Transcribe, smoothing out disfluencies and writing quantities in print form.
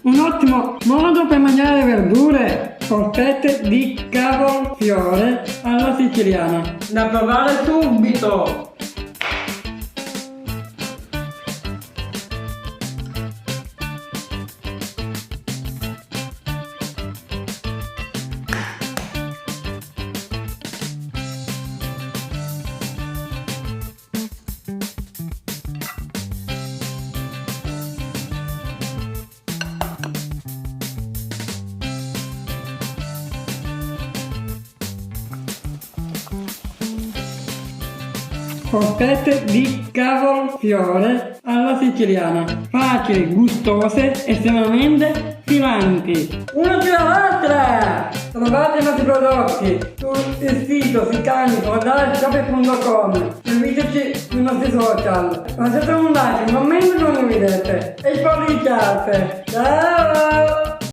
Un ottimo modo per mangiare verdure, polpette di cavolfiore alla siciliana. Da provare subito! Polpette di cavolfiore alla siciliana. Facili, gustose, estremamente filanti. Una più l'altra! Trovate i nostri prodotti sul sito sicani.com. Seguiteci sui nostri social. Lasciate un like, un commento e condividete. E poi di Ciao!